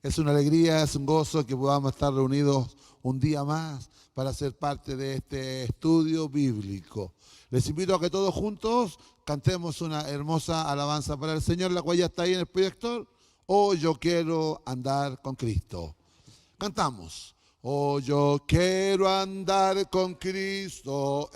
Es una alegría, es un gozo que podamos estar reunidos un día más para ser parte de este estudio bíblico. Les invito a que todos juntos cantemos una hermosa alabanza para el Señor, la cual ya está ahí en el proyector. Oh, yo quiero andar con Cristo. Cantamos. Oh, yo quiero andar con Cristo,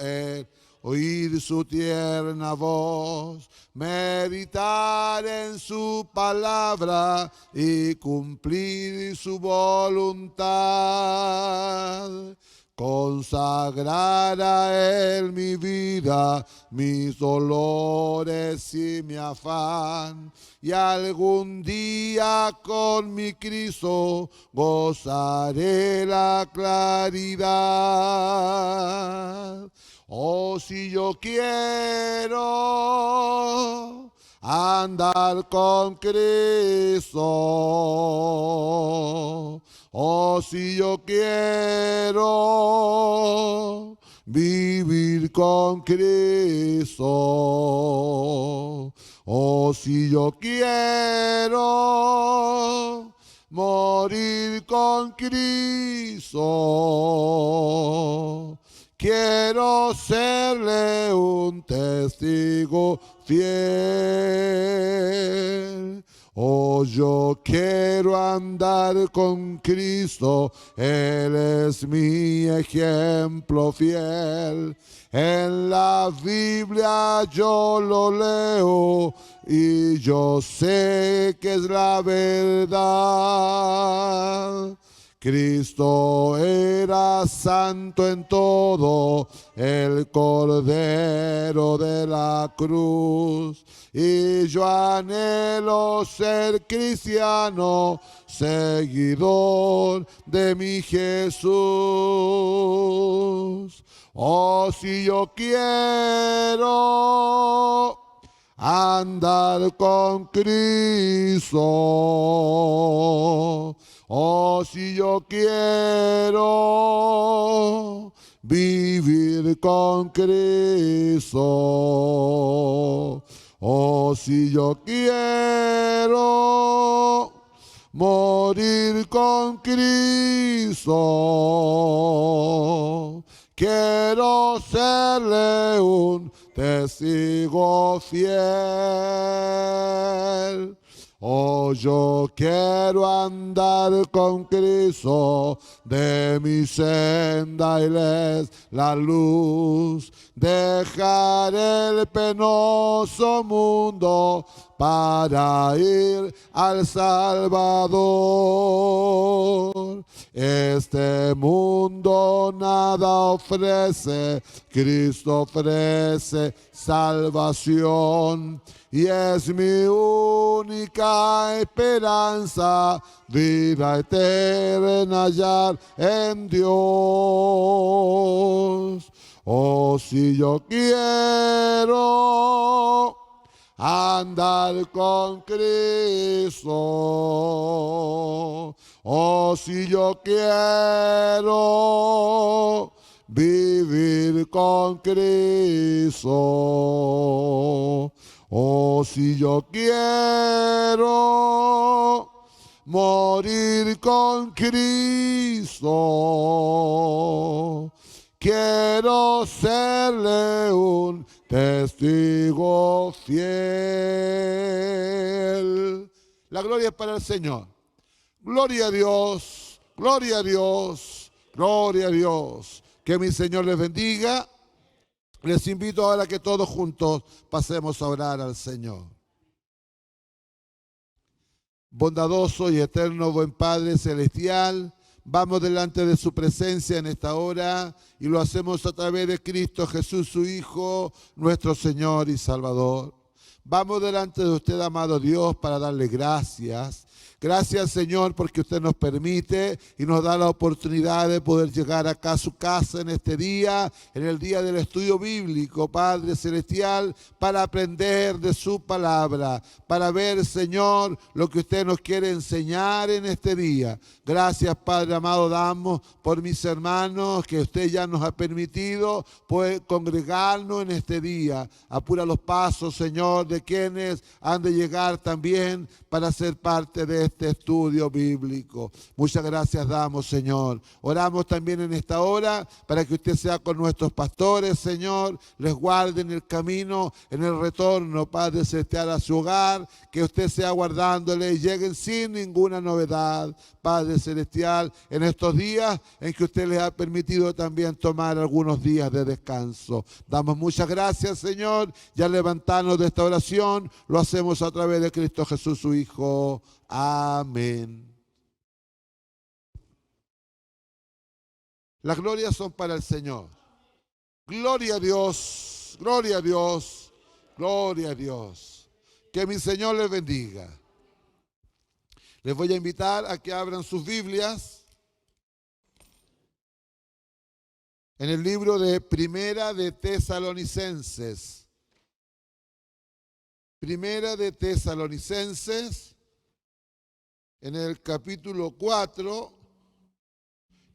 oír su tierna voz, meditar en su palabra y cumplir su voluntad. Consagrar a Él mi vida, mis dolores y mi afán, y algún día con mi Cristo gozaré la claridad. Oh, si yo quiero andar con Cristo, oh, si yo quiero vivir con Cristo, oh, si yo quiero morir con Cristo, quiero serle un testigo fiel. Oh, yo quiero andar con Cristo, Él es mi ejemplo fiel. En la Biblia yo lo leo y yo sé que es la verdad. Cristo era santo en todo, el Cordero de la cruz. Y yo anhelo ser cristiano, seguidor de mi Jesús. Oh, si yo quiero andar con Cristo, oh, si yo quiero vivir con Cristo, oh, si yo quiero morir con Cristo, quiero serle un testigo fiel. Oh, yo quiero andar con Cristo, de mi senda Él es la luz. Dejar el penoso mundo para ir al Salvador. Este mundo nada ofrece, Cristo ofrece salvación. Y es mi única esperanza, vida eterna hallar en Dios. Oh, si yo quiero andar con Cristo, oh, si yo quiero vivir con Cristo, oh, si yo quiero morir con Cristo, quiero serle un testigo fiel. La gloria es para el Señor. Gloria a Dios, gloria a Dios, gloria a Dios. Que mi Señor les bendiga. Les invito ahora a que todos juntos pasemos a orar al Señor. Bondadoso y eterno buen Padre Celestial, vamos delante de su presencia en esta hora y lo hacemos a través de Cristo Jesús, su Hijo, nuestro Señor y Salvador. Vamos delante de usted, amado Dios, para darle gracias. Gracias, Señor, porque usted nos permite y nos da la oportunidad de poder llegar acá a su casa en este día, en el día del estudio bíblico, Padre Celestial, para aprender de su palabra, para ver, Señor, lo que usted nos quiere enseñar en este día. Gracias, Padre amado, damos por mis hermanos que usted ya nos ha permitido poder congregarnos en este día. Apura los pasos, Señor, de quienes han de llegar también para ser parte parte de este estudio bíblico. Muchas gracias damos, Señor. Oramos también en esta hora para que usted sea con nuestros pastores, Señor, les guarde en el camino, en el retorno, Padre celestial, a su hogar, que usted sea guardándole y lleguen sin ninguna novedad, Padre celestial, en estos días en que usted les ha permitido también tomar algunos días de descanso. Damos muchas gracias, Señor, y al levantarnos de esta oración, lo hacemos a través de Cristo Jesús, su Hijo. Amén. Las glorias son para el Señor. Gloria a Dios, gloria a Dios, gloria a Dios. Que mi Señor les bendiga. Les voy a invitar a que abran sus Biblias en el libro de Primera de Tesalonicenses. Primera de Tesalonicenses, en el capítulo 4,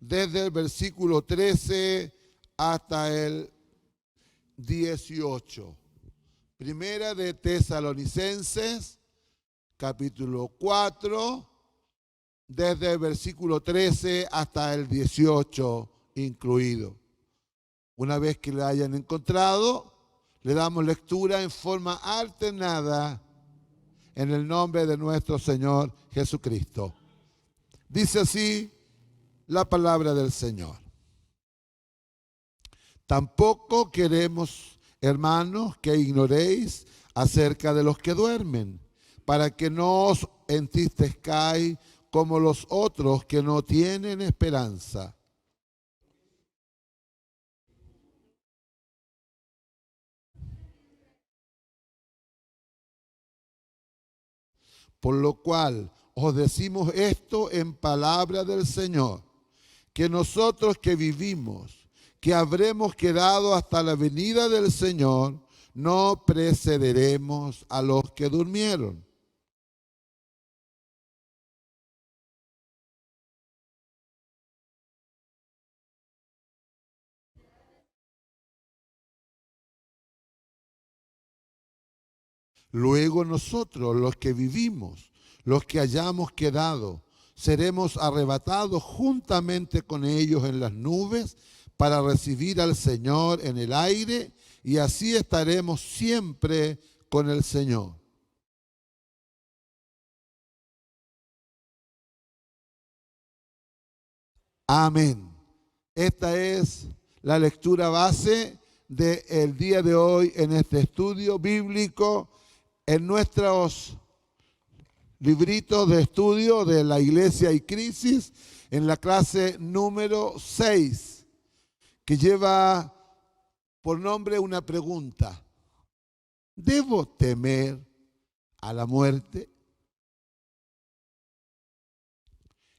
desde el versículo 13 hasta el 18. Primera de Tesalonicenses, capítulo 4, desde el versículo 13 hasta el 18 incluido. Una vez que la hayan encontrado, le damos lectura en forma alternada en el nombre de nuestro Señor Jesucristo. Dice así la palabra del Señor. Tampoco queremos, hermanos, que ignoréis acerca de los que duermen, para que no os entristezcáis como los otros que no tienen esperanza. Por lo cual os decimos esto en palabra del Señor, que nosotros que vivimos, que habremos quedado hasta la venida del Señor, no precederemos a los que durmieron. Luego nosotros, los que vivimos, los que hayamos quedado, seremos arrebatados juntamente con ellos en las nubes para recibir al Señor en el aire, y así estaremos siempre con el Señor. Amén. Esta es la lectura base del día de hoy en este estudio bíblico, en nuestros libritos de estudio de la Iglesia y Crisis, en la clase número 6, que lleva por nombre una pregunta: ¿debo temer a la muerte?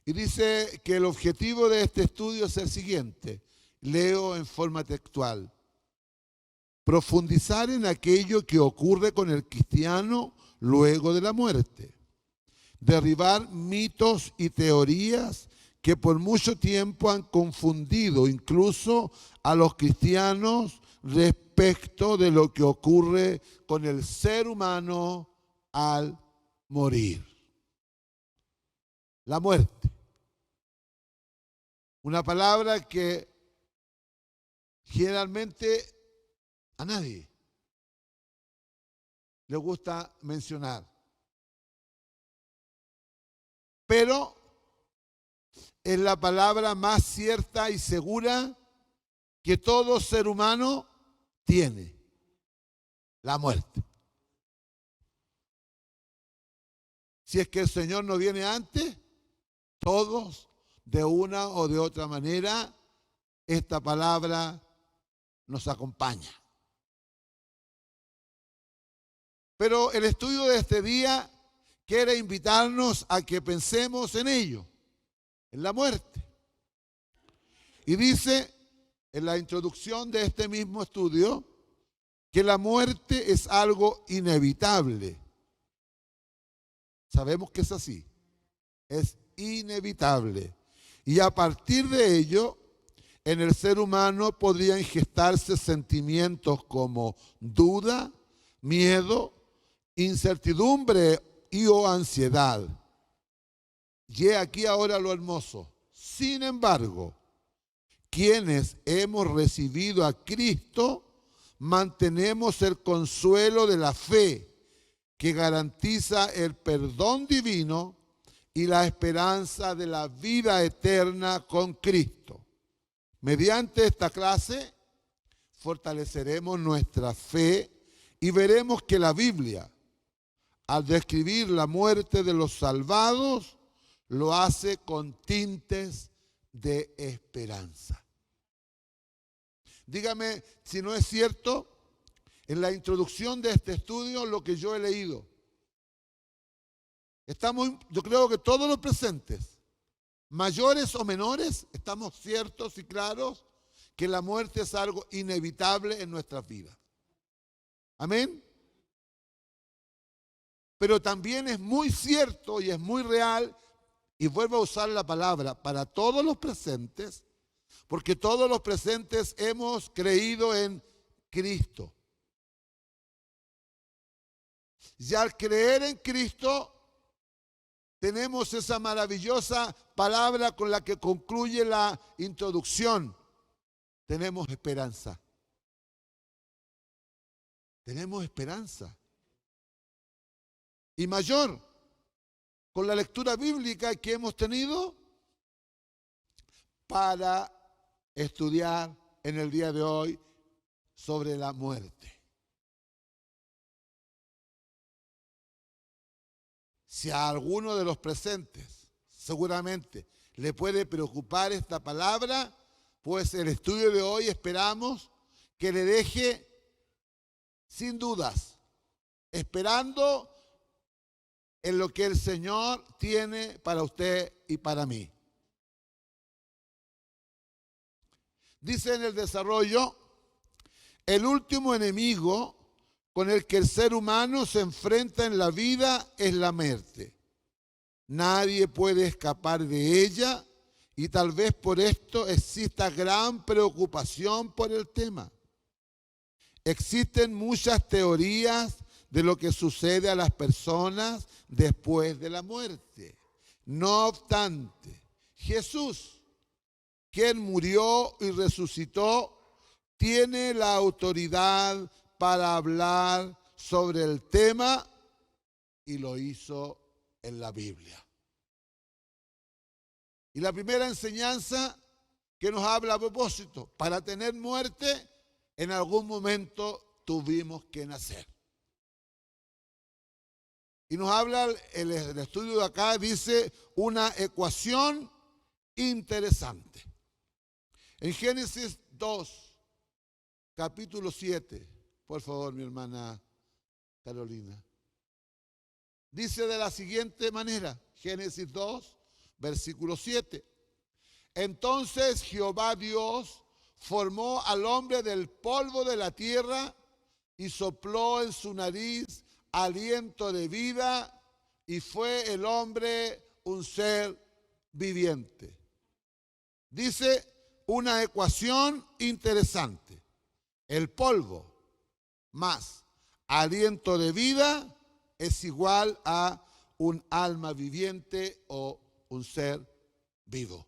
Y dice que el objetivo de este estudio es el siguiente. Leo en forma textual: profundizar en aquello que ocurre con el cristiano luego de la muerte. Derribar mitos y teorías que por mucho tiempo han confundido incluso a los cristianos respecto de lo que ocurre con el ser humano al morir. La muerte. Una palabra que generalmente a nadie le gusta mencionar. Pero es la palabra más cierta y segura que todo ser humano tiene: la muerte. Si es que el Señor no viene antes, todos, de una o de otra manera, esta palabra nos acompaña. Pero el estudio de este día quiere invitarnos a que pensemos en ello, en la muerte. Y dice en la introducción de este mismo estudio que la muerte es algo inevitable. Sabemos que es así, es inevitable. Y a partir de ello, en el ser humano podrían gestarse sentimientos como duda, miedo, incertidumbre y o ansiedad. Y he aquí ahora lo hermoso. Sin embargo, quienes hemos recibido a Cristo, mantenemos el consuelo de la fe que garantiza el perdón divino y la esperanza de la vida eterna con Cristo. Mediante esta clase fortaleceremos nuestra fe y veremos que la Biblia, al describir la muerte de los salvados, lo hace con tintes de esperanza. Dígame si no es cierto en la introducción de este estudio lo que yo he leído. Yo creo que todos los presentes, mayores o menores, estamos ciertos y claros que la muerte es algo inevitable en nuestras vidas. Amén. Pero también es muy cierto y es muy real, y vuelvo a usar la palabra, para todos los presentes, porque todos los presentes hemos creído en Cristo. Y al creer en Cristo, tenemos esa maravillosa palabra con la que concluye la introducción. Tenemos esperanza. Tenemos esperanza. Y mayor, con la lectura bíblica que hemos tenido para estudiar en el día de hoy sobre la muerte. Si a alguno de los presentes seguramente le puede preocupar esta palabra, pues el estudio de hoy esperamos que le deje sin dudas, esperando en lo que el Señor tiene para usted y para mí. Dice en el desarrollo, el último enemigo con el que el ser humano se enfrenta en la vida es la muerte. Nadie puede escapar de ella y tal vez por esto exista gran preocupación por el tema. Existen muchas teorías de lo que sucede a las personas después de la muerte. No obstante, Jesús, quien murió y resucitó, tiene la autoridad para hablar sobre el tema y lo hizo en la Biblia. Y la primera enseñanza que nos habla a propósito, para tener muerte, en algún momento tuvimos que nacer. Y nos habla, el estudio de acá dice una ecuación interesante. En Génesis 2, capítulo 7, por favor, mi hermana Carolina. Dice de la siguiente manera, Génesis 2, versículo 7. Entonces Jehová Dios formó al hombre del polvo de la tierra y sopló en su nariz aliento de vida y fue el hombre un ser viviente. Dice una ecuación interesante. El polvo más aliento de vida es igual a un alma viviente o un ser vivo.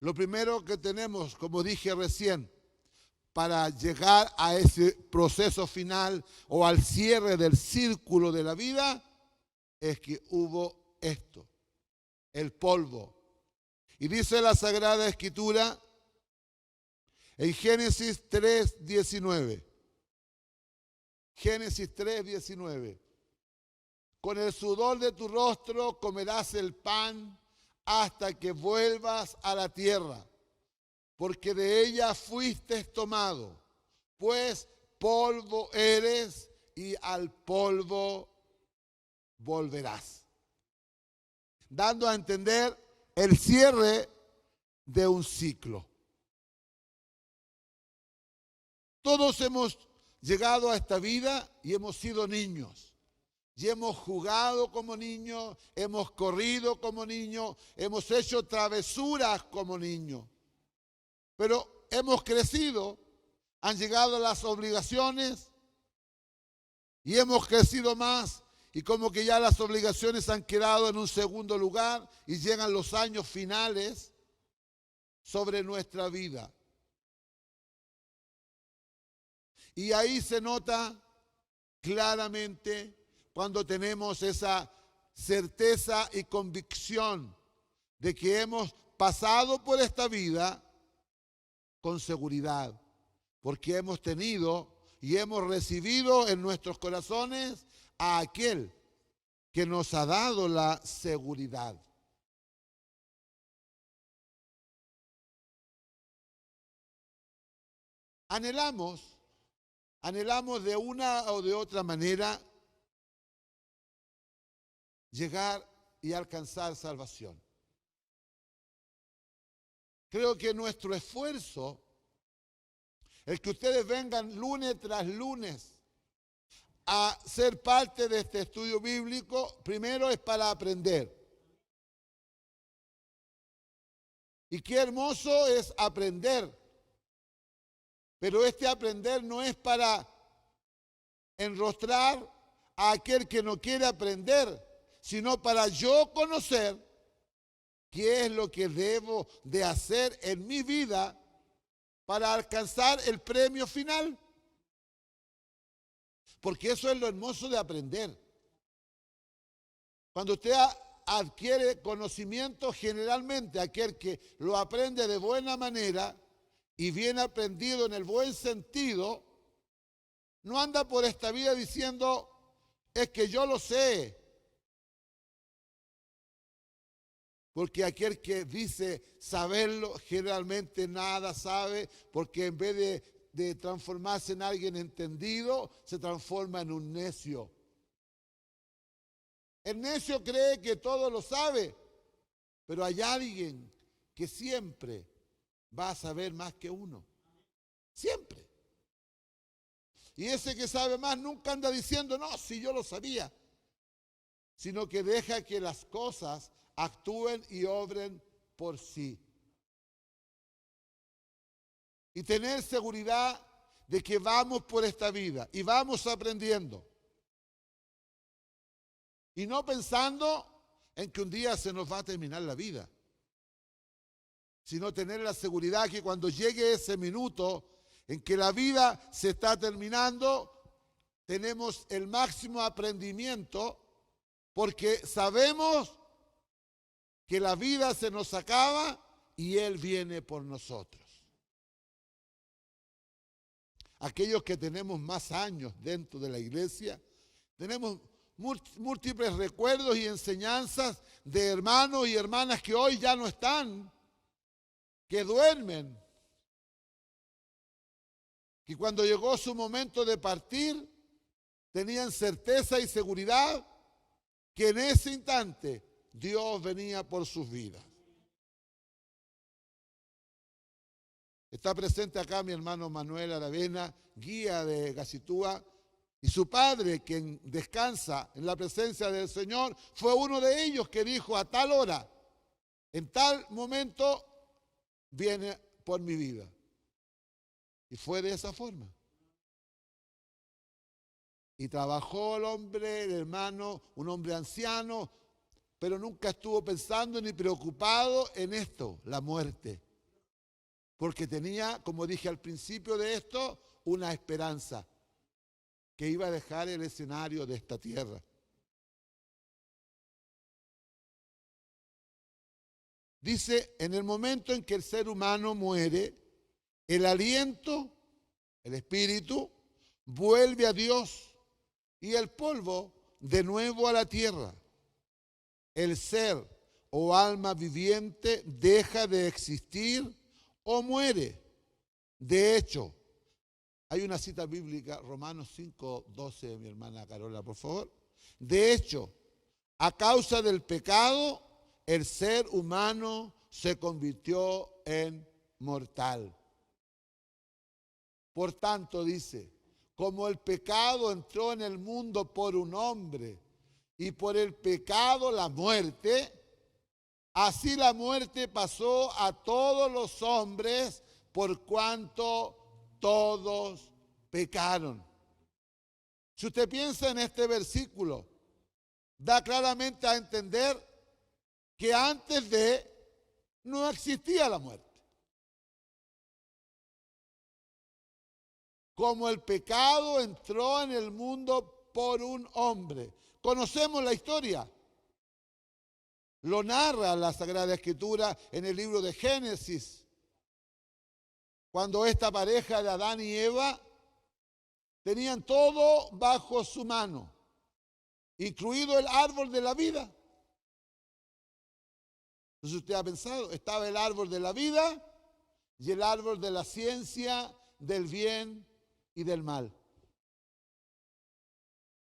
Lo primero que tenemos, como dije recién, para llegar a ese proceso final o al cierre del círculo de la vida, es que hubo esto, el polvo. Y dice la Sagrada Escritura en Génesis 3:19. Génesis 3:19. Con el sudor de tu rostro comerás el pan hasta que vuelvas a la tierra, porque de ella fuiste tomado, pues polvo eres y al polvo volverás. Dando a entender el cierre de un ciclo. Todos hemos llegado a esta vida y hemos sido niños. Y hemos jugado como niños, hemos corrido como niños, hemos hecho travesuras como niños. Pero hemos crecido, han llegado las obligaciones y hemos crecido más y como que ya las obligaciones han quedado en un segundo lugar y llegan los años finales sobre nuestra vida. Y ahí se nota claramente cuando tenemos esa certeza y convicción de que hemos pasado por esta vida con seguridad, porque hemos tenido y hemos recibido en nuestros corazones a aquel que nos ha dado la seguridad. Anhelamos de una o de otra manera llegar y alcanzar salvación. Creo que nuestro esfuerzo, el que ustedes vengan lunes tras lunes a ser parte de este estudio bíblico, primero es para aprender. Y qué hermoso es aprender. Pero este aprender no es para enrostrar a aquel que no quiere aprender, sino para yo conocer qué es lo que debo de hacer en mi vida para alcanzar el premio final. Porque eso es lo hermoso de aprender. Cuando usted adquiere conocimiento, generalmente aquel que lo aprende de buena manera y bien aprendido en el buen sentido, no anda por esta vida diciendo, es que yo lo sé. Porque aquel que dice saberlo, generalmente nada sabe, porque en vez de transformarse en alguien entendido, se transforma en un necio. El necio cree que todo lo sabe, pero hay alguien que siempre va a saber más que uno. Siempre. Y ese que sabe más nunca anda diciendo, no, si yo lo sabía. Sino que deja que las cosas actúen y obren por sí. Y tener seguridad de que vamos por esta vida y vamos aprendiendo. Y no pensando en que un día se nos va a terminar la vida, sino tener la seguridad que cuando llegue ese minuto en que la vida se está terminando, tenemos el máximo aprendimiento porque sabemos que la vida se nos acaba y Él viene por nosotros. Aquellos que tenemos más años dentro de la iglesia, tenemos múltiples recuerdos y enseñanzas de hermanos y hermanas que hoy ya no están, que duermen, que cuando llegó su momento de partir, tenían certeza y seguridad que en ese instante Dios venía por sus vidas. Está presente acá mi hermano Manuel Aravena, guía de Gacitúa, y su padre, quien descansa en la presencia del Señor, fue uno de ellos que dijo a tal hora, en tal momento, viene por mi vida. Y fue de esa forma. Y trabajó el hombre, el hermano, un hombre anciano, pero nunca estuvo pensando ni preocupado en esto, la muerte. Porque tenía, como dije al principio de esto, una esperanza, que iba a dejar el escenario de esta tierra. Dice, en el momento en que el ser humano muere, el aliento, el espíritu, vuelve a Dios y el polvo de nuevo a la tierra. El ser o alma viviente deja de existir o muere. De hecho, hay una cita bíblica, Romanos 5:12, mi hermana Carola, por favor. De hecho, a causa del pecado, el ser humano se convirtió en mortal. Por tanto, dice, como el pecado entró en el mundo por un hombre y por el pecado la muerte, así la muerte pasó a todos los hombres por cuanto todos pecaron. Si usted piensa en este versículo, da claramente a entender que antes de no existía la muerte. Como el pecado entró en el mundo por un hombre. Conocemos la historia. Lo narra la Sagrada Escritura en el libro de Génesis, cuando esta pareja de Adán y Eva tenían todo bajo su mano, incluido el árbol de la vida. Entonces usted ha pensado, estaba el árbol de la vida y el árbol de la ciencia, del bien y del mal.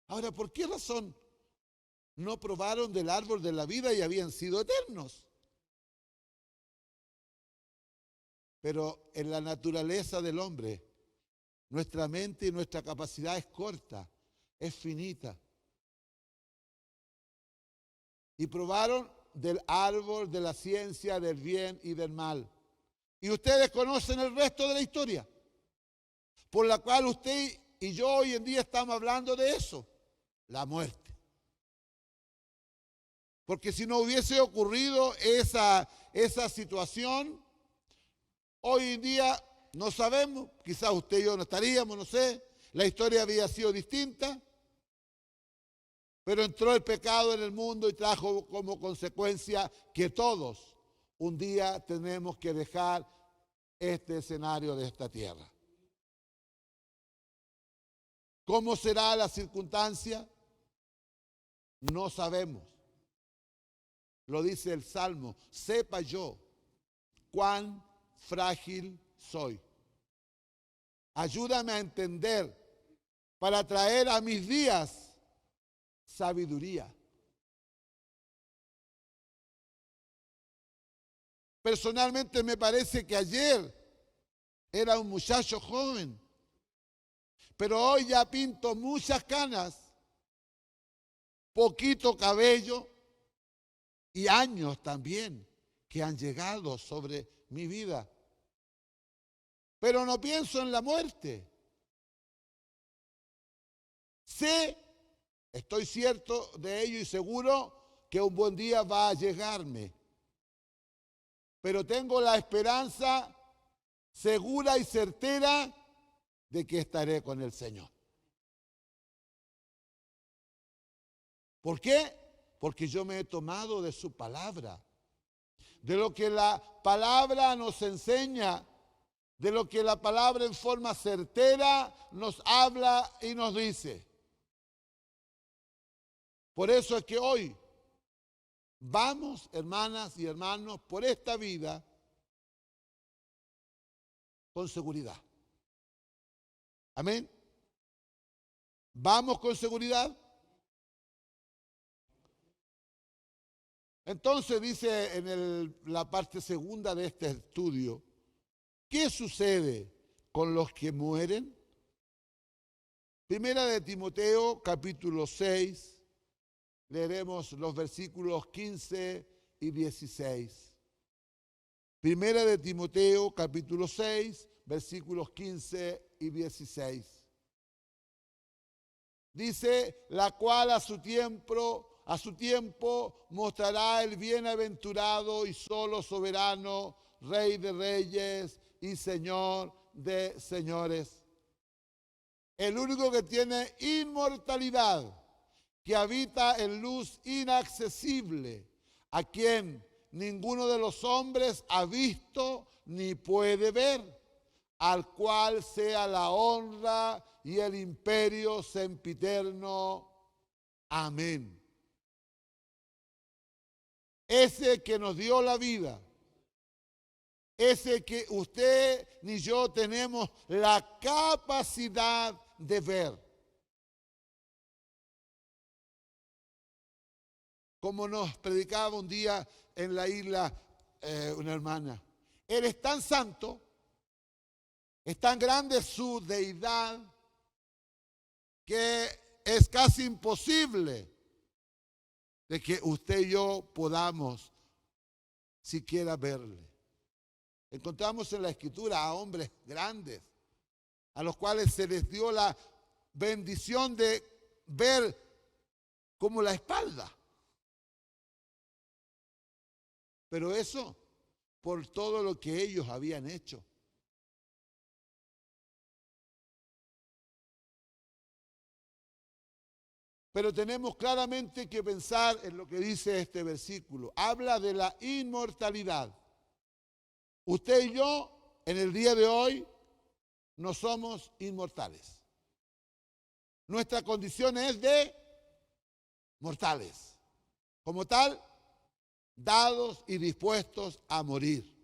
Ahora, ¿por qué razón no probaron del árbol de la vida y habían sido eternos? Pero en la naturaleza del hombre, nuestra mente y nuestra capacidad es corta, es finita. Y probaron del árbol de la ciencia, del bien y del mal. Y ustedes conocen el resto de la historia, por la cual usted y yo hoy en día estamos hablando de eso, la muerte. Porque si no hubiese ocurrido esa situación, hoy en día no sabemos, quizás usted y yo no estaríamos, no sé, la historia había sido distinta, pero entró el pecado en el mundo y trajo como consecuencia que todos un día tenemos que dejar este escenario de esta tierra. ¿Cómo será la circunstancia? No sabemos. Lo dice el Salmo, sepa yo cuán frágil soy. Ayúdame a entender para traer a mis días sabiduría. Personalmente me parece que ayer era un muchacho joven, pero hoy ya pinto muchas canas, poquito cabello y años también que han llegado sobre mi vida. Pero no pienso en la muerte. Estoy cierto de ello y seguro que un buen día va a llegarme. Pero tengo la esperanza segura y certera de que estaré con el Señor. ¿Por qué? Porque yo me he tomado de su palabra, de lo que la palabra nos enseña, de lo que la palabra en forma certera nos habla y nos dice. Por eso es que hoy vamos, hermanas y hermanos, por esta vida con seguridad. Amén. ¿Vamos con seguridad? Entonces dice en la parte segunda de este estudio, ¿qué sucede con los que mueren? Primera de Timoteo, capítulo 6, leeremos los versículos 15 y 16. Primera de Timoteo, capítulo 6, versículos 15 y 16. Dice, la cual a su tiempo mostrará el bienaventurado y solo soberano, Rey de reyes y Señor de señores. El único que tiene inmortalidad, que habita en luz inaccesible, a quien ninguno de los hombres ha visto ni puede ver, al cual sea la honra y el imperio sempiterno. Amén. Ese que nos dio la vida, ese que usted ni yo tenemos la capacidad de ver. Como nos predicaba un día en la isla una hermana. Él es tan santo, es tan grande su deidad, que es casi imposible de que usted y yo podamos siquiera verle. Encontramos en la Escritura a hombres grandes, a los cuales se les dio la bendición de ver como la espalda. Pero eso por todo lo que ellos habían hecho. Pero tenemos claramente que pensar en lo que dice este versículo. Habla de la inmortalidad. Usted y yo, en el día de hoy, no somos inmortales. Nuestra condición es de mortales. Como tal, dados y dispuestos a morir.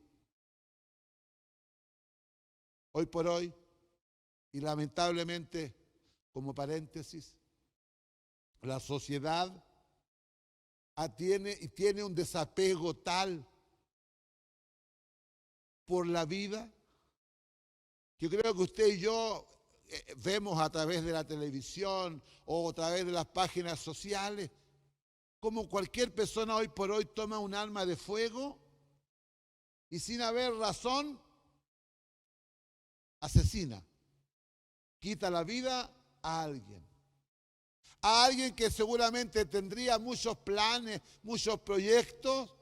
Hoy por hoy, y lamentablemente, como paréntesis, la sociedad tiene un desapego tal por la vida que creo que usted y yo vemos a través de la televisión o a través de las páginas sociales como cualquier persona hoy por hoy toma un arma de fuego y sin haber razón asesina, quita la vida a alguien que seguramente tendría muchos planes, muchos proyectos,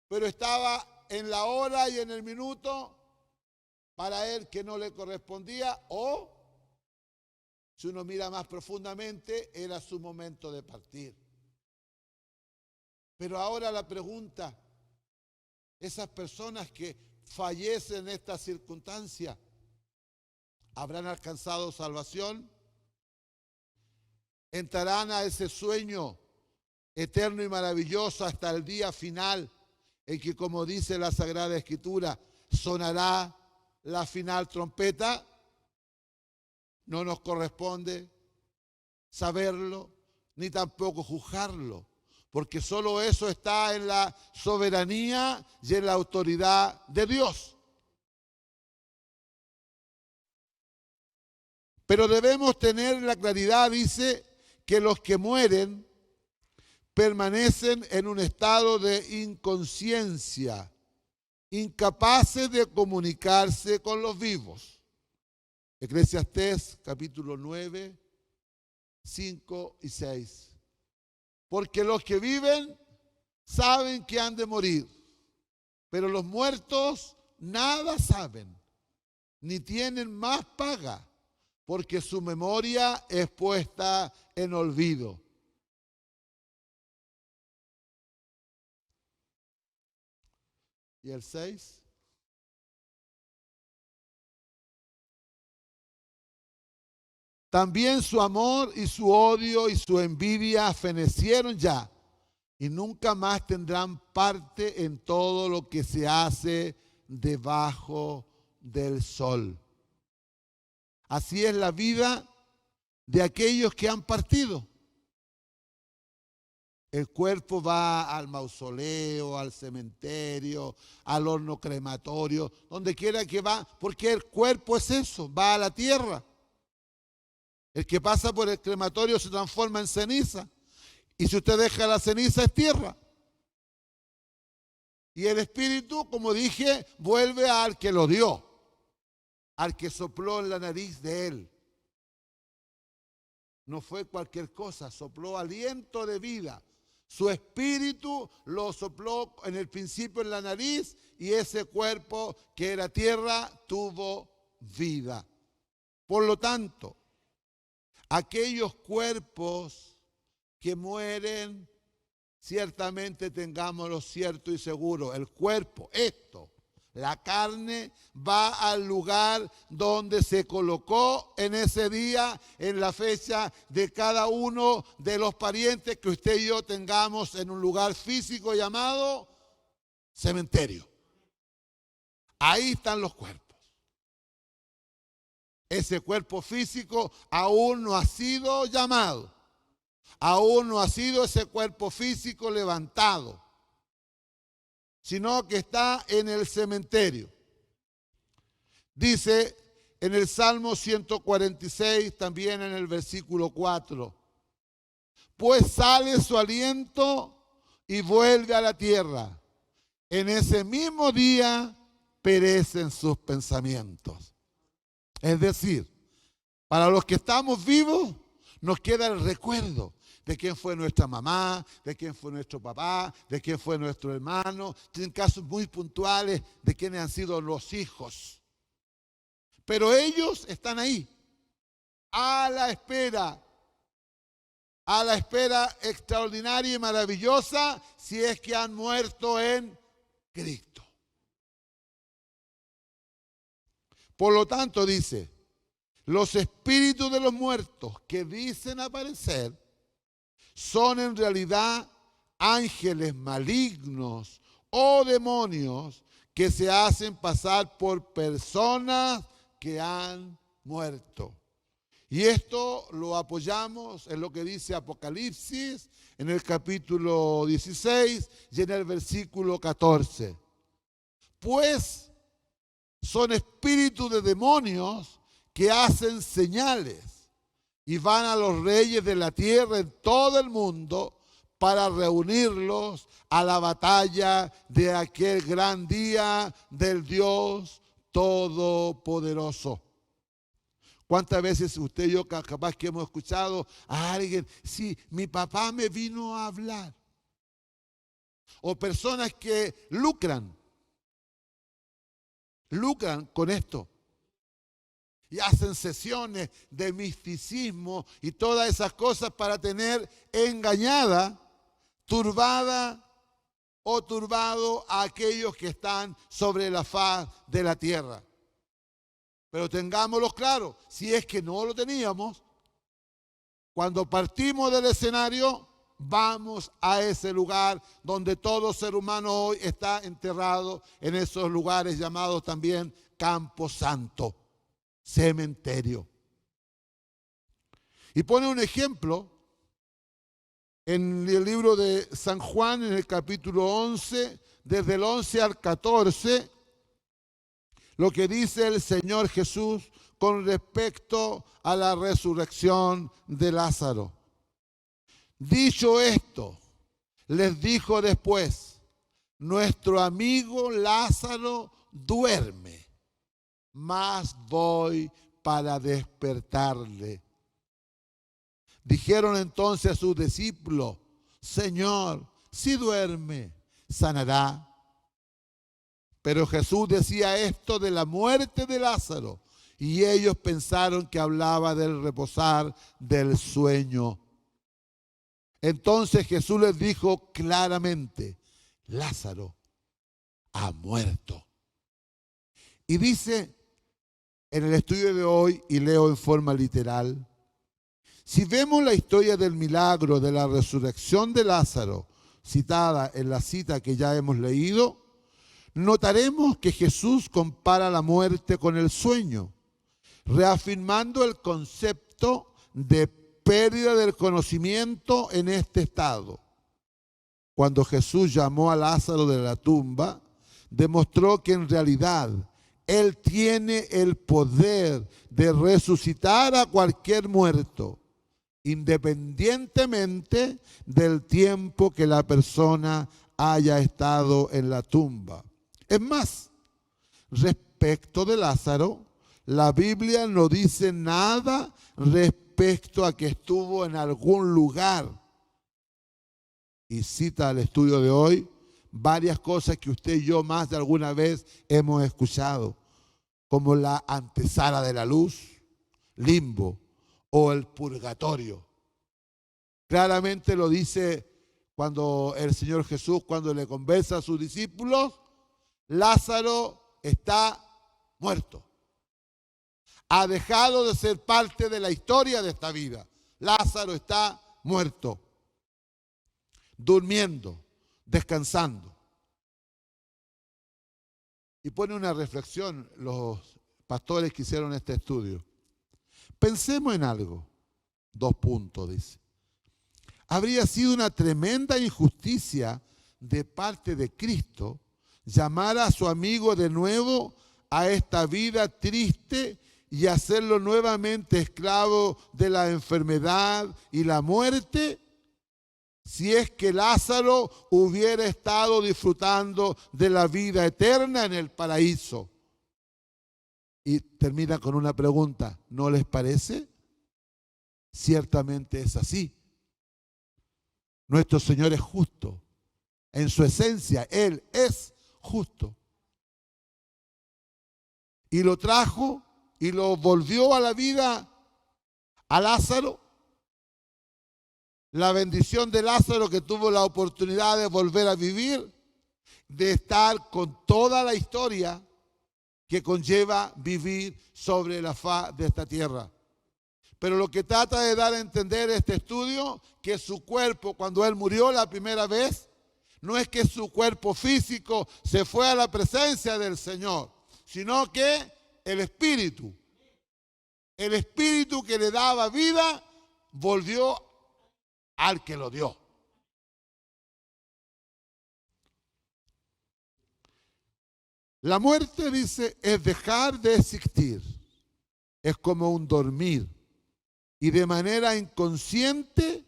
pero estaba en la hora y en el minuto para él que no le correspondía, o, si uno mira más profundamente, era su momento de partir. Pero ahora la pregunta, esas personas que fallecen en esta circunstancia, ¿habrán alcanzado salvación? ¿Entrarán a ese sueño eterno y maravilloso hasta el día final en que, como dice la Sagrada Escritura, sonará la final trompeta? No nos corresponde saberlo, ni tampoco juzgarlo, porque solo eso está en la soberanía y en la autoridad de Dios. Pero debemos tener la claridad, dice, que los que mueren permanecen en un estado de inconsciencia, incapaces de comunicarse con los vivos. Eclesiastés capítulo 9, 5 y 6. Porque los que viven saben que han de morir, pero los muertos nada saben, ni tienen más paga, porque su memoria es puesta en olvido. ¿Y el 6? También su amor y su odio y su envidia fenecieron ya, y nunca más tendrán parte en todo lo que se hace debajo del sol. Así es la vida de aquellos que han partido. El cuerpo va al mausoleo, al cementerio, al horno crematorio, donde quiera que va, porque el cuerpo es eso, va a la tierra. El que pasa por el crematorio se transforma en ceniza. Y si usted deja la ceniza es tierra. Y el espíritu, como dije, vuelve al que lo dio, al que sopló en la nariz de él. No fue cualquier cosa, sopló aliento de vida. Su espíritu lo sopló en el principio en la nariz y ese cuerpo que era tierra tuvo vida. Por lo tanto, aquellos cuerpos que mueren, ciertamente tengámoslo cierto y seguro, el cuerpo, la carne, va al lugar donde se colocó en ese día, en la fecha de cada uno de los parientes que usted y yo tengamos en un lugar físico llamado cementerio. Ahí están los cuerpos. Ese cuerpo físico aún no ha sido llamado. Aún no ha sido ese cuerpo físico levantado, sino que está en el cementerio. Dice en el Salmo 146, también en el versículo 4, pues sale su aliento y vuelve a la tierra. En ese mismo día perecen sus pensamientos. Es decir, para los que estamos vivos, Nos queda el recuerdo de quién fue nuestra mamá, de quién fue nuestro papá, de quién fue nuestro hermano. Tienen casos muy puntuales de quiénes han sido los hijos. Pero ellos están ahí, a la espera extraordinaria y maravillosa, si es que han muerto en Cristo. Por lo tanto, dice, los espíritus de los muertos que dicen aparecer son en realidad ángeles malignos o demonios que se hacen pasar por personas que han muerto. Y esto lo apoyamos en lo que dice Apocalipsis, en el capítulo 16 y en el versículo 14. Pues son espíritus de demonios que hacen señales y van a los reyes de la tierra en todo el mundo para reunirlos a la batalla de aquel gran día del Dios Todopoderoso. ¿Cuántas veces usted y yo capaz que hemos escuchado a alguien, sí, mi papá me vino a hablar? O personas que lucran con esto. Y hacen sesiones de misticismo y todas esas cosas para tener engañada, turbada o turbado a aquellos que están sobre la faz de la tierra. Pero tengámoslo claro, si es que no lo teníamos, cuando partimos del escenario, vamos a ese lugar donde todo ser humano hoy está enterrado, en esos lugares llamados también Campo Santo, cementerio. Y pone un ejemplo en el libro de San Juan, en el capítulo 11, desde el 11 al 14, lo que dice el Señor Jesús con respecto a la resurrección de Lázaro. Dicho esto, les dijo después, nuestro amigo Lázaro duerme, mas voy para despertarle. Dijeron entonces a sus discípulos, Señor, si duerme, sanará. Pero Jesús decía esto de la muerte de Lázaro, y ellos pensaron que hablaba del reposar del sueño. Entonces Jesús les dijo claramente, Lázaro ha muerto. Y dice en el estudio de hoy, y leo en forma literal, si vemos la historia del milagro de la resurrección de Lázaro, citada en la cita que ya hemos leído, notaremos que Jesús compara la muerte con el sueño, reafirmando el concepto de pérdida del conocimiento en este estado. Cuando Jesús llamó a Lázaro de la tumba, demostró que en realidad Él tiene el poder de resucitar a cualquier muerto, independientemente del tiempo que la persona haya estado en la tumba. Es más, respecto de Lázaro, la Biblia no dice nada respecto a que estuvo en algún lugar. Y cita al estudio de hoy varias cosas que usted y yo más de alguna vez hemos escuchado, como la antesala de la luz, limbo o el purgatorio. Claramente lo dice cuando el Señor Jesús, cuando le conversa a sus discípulos, Lázaro está muerto. Ha dejado de ser parte de la historia de esta vida. Lázaro está muerto, durmiendo, descansando. Y pone una reflexión los pastores que hicieron este estudio. Pensemos en algo. 2 puntos, dice. Habría sido una tremenda injusticia de parte de Cristo llamar a su amigo de nuevo a esta vida triste y hacerlo nuevamente esclavo de la enfermedad y la muerte, si es que Lázaro hubiera estado disfrutando de la vida eterna en el paraíso. Y termina con una pregunta, ¿no les parece? Ciertamente es así. Nuestro Señor es justo. En su esencia, Él es justo. Y lo trajo y lo volvió a la vida a Lázaro. La bendición de Lázaro, que tuvo la oportunidad de volver a vivir, de estar con toda la historia que conlleva vivir sobre la faz de esta tierra. Pero lo que trata de dar a entender este estudio, que su cuerpo, cuando él murió la primera vez, no es que su cuerpo físico se fue a la presencia del Señor, sino que el espíritu que le daba vida, volvió al que lo dio. La muerte, dice, es dejar de existir. Es como un dormir. Y de manera inconsciente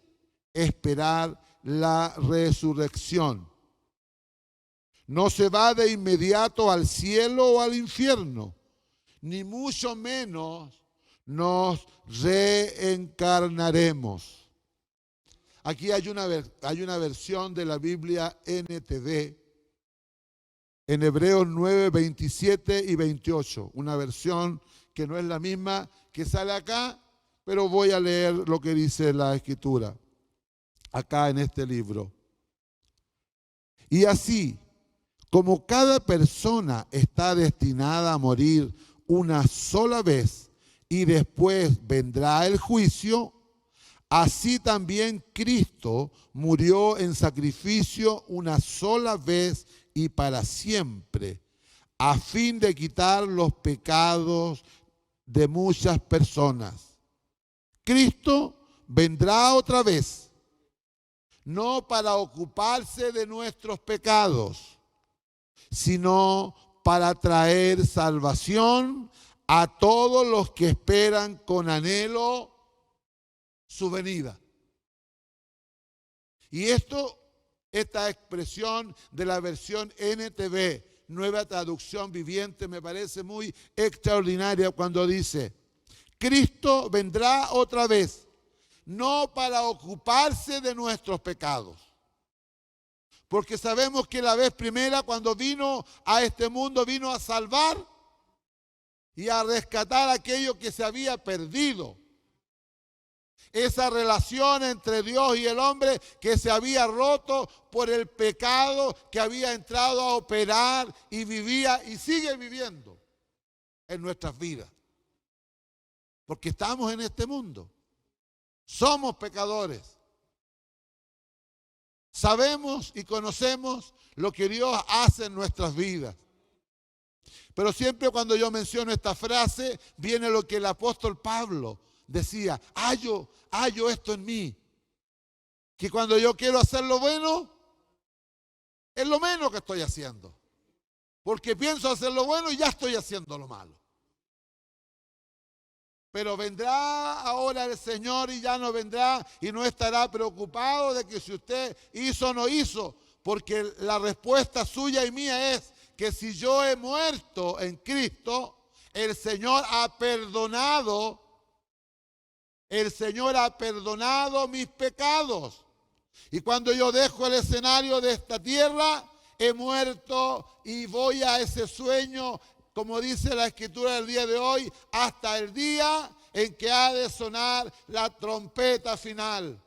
esperar la resurrección. No se va de inmediato al cielo o al infierno, ni mucho menos nos reencarnaremos. Aquí hay una versión de la Biblia NTV, en Hebreos 9, 27 y 28, una versión que no es la misma que sale acá, pero voy a leer lo que dice la Escritura, acá en este libro. Y así, como cada persona está destinada a morir una sola vez y después vendrá el juicio, así también Cristo murió en sacrificio una sola vez y para siempre, a fin de quitar los pecados de muchas personas. Cristo vendrá otra vez, no para ocuparse de nuestros pecados, sino para traer salvación a todos los que esperan con anhelo su venida. Y esta expresión de la versión NTV, Nueva Traducción Viviente, me parece muy extraordinaria cuando dice: Cristo vendrá otra vez, no para ocuparse de nuestros pecados. Porque sabemos que la vez primera, cuando vino a este mundo, vino a salvar y a rescatar aquello que se había perdido. Esa relación entre Dios y el hombre que se había roto por el pecado que había entrado a operar y vivía y sigue viviendo en nuestras vidas. Porque estamos en este mundo. Somos pecadores. Sabemos y conocemos lo que Dios hace en nuestras vidas. Pero siempre cuando yo menciono esta frase, viene lo que el apóstol Pablo decía: hallo esto en mí, que cuando yo quiero hacer lo bueno, es lo menos que estoy haciendo. Porque pienso hacer lo bueno y ya estoy haciendo lo malo. Pero vendrá ahora el Señor y ya no vendrá y no estará preocupado de que si usted hizo o no hizo, porque la respuesta suya y mía es que si yo he muerto en Cristo, el Señor ha perdonado mis pecados. Y cuando yo dejo el escenario de esta tierra, he muerto y voy a ese sueño, como dice la Escritura del día de hoy, hasta el día en que ha de sonar la trompeta final,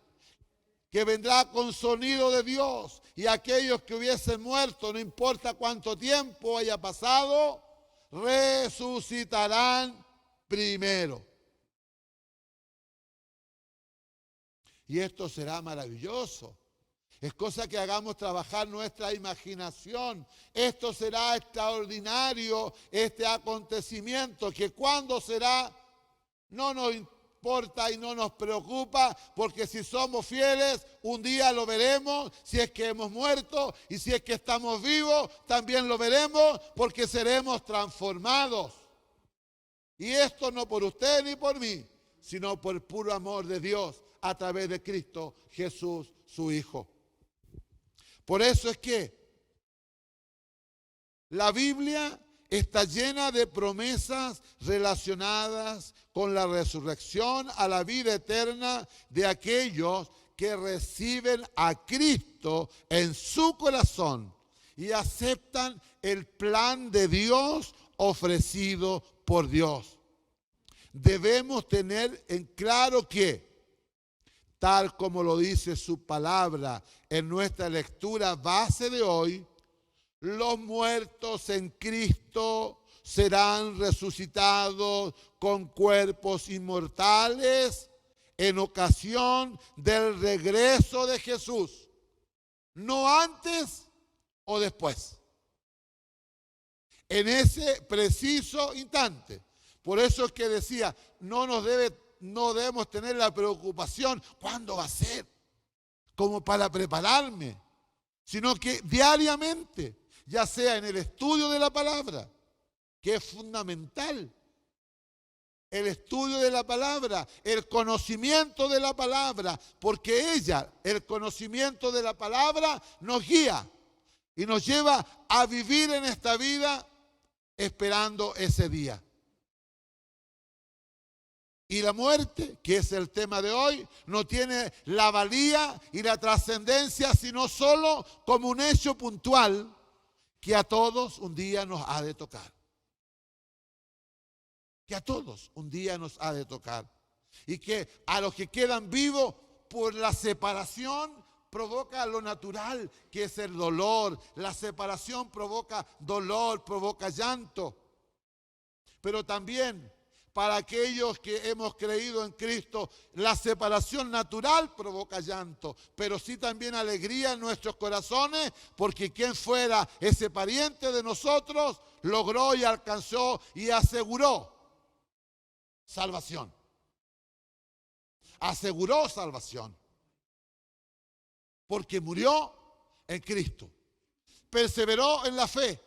que vendrá con sonido de Dios, y aquellos que hubiesen muerto, no importa cuánto tiempo haya pasado, resucitarán primero. Y esto será maravilloso. Es cosa que hagamos trabajar nuestra imaginación. Esto será extraordinario, este acontecimiento, que cuándo será, no nos importa y no nos preocupa, porque si somos fieles, un día lo veremos. Si es que hemos muerto y si es que estamos vivos, también lo veremos, porque seremos transformados. Y esto no por usted ni por mí, sino por el puro amor de Dios a través de Cristo Jesús, su Hijo. Por eso es que la Biblia está llena de promesas relacionadas con la resurrección a la vida eterna de aquellos que reciben a Cristo en su corazón y aceptan el plan de Dios ofrecido por Dios. Debemos tener en claro que, tal como lo dice su palabra en nuestra lectura base de hoy, los muertos en Cristo serán resucitados con cuerpos inmortales en ocasión del regreso de Jesús, no antes o después, en ese preciso instante. Por eso es que decía, no debemos tener la preocupación, ¿cuándo va a ser? Como para prepararme, sino que diariamente, ya sea en el estudio de la palabra, que es fundamental, el estudio de la palabra, el conocimiento de la palabra, porque el conocimiento de la palabra nos guía y nos lleva a vivir en esta vida esperando ese día. Y la muerte, que es el tema de hoy, no tiene la valía y la trascendencia, sino solo como un hecho puntual que a todos un día nos ha de tocar. Que a todos un día nos ha de tocar. Y que a los que quedan vivos por la separación provoca lo natural, que es el dolor. La separación provoca dolor, provoca llanto. Pero también para aquellos que hemos creído en Cristo, la separación natural provoca llanto, pero sí también alegría en nuestros corazones, porque quien fuera ese pariente de nosotros logró y alcanzó y aseguró salvación. Aseguró salvación, porque murió en Cristo, perseveró en la fe,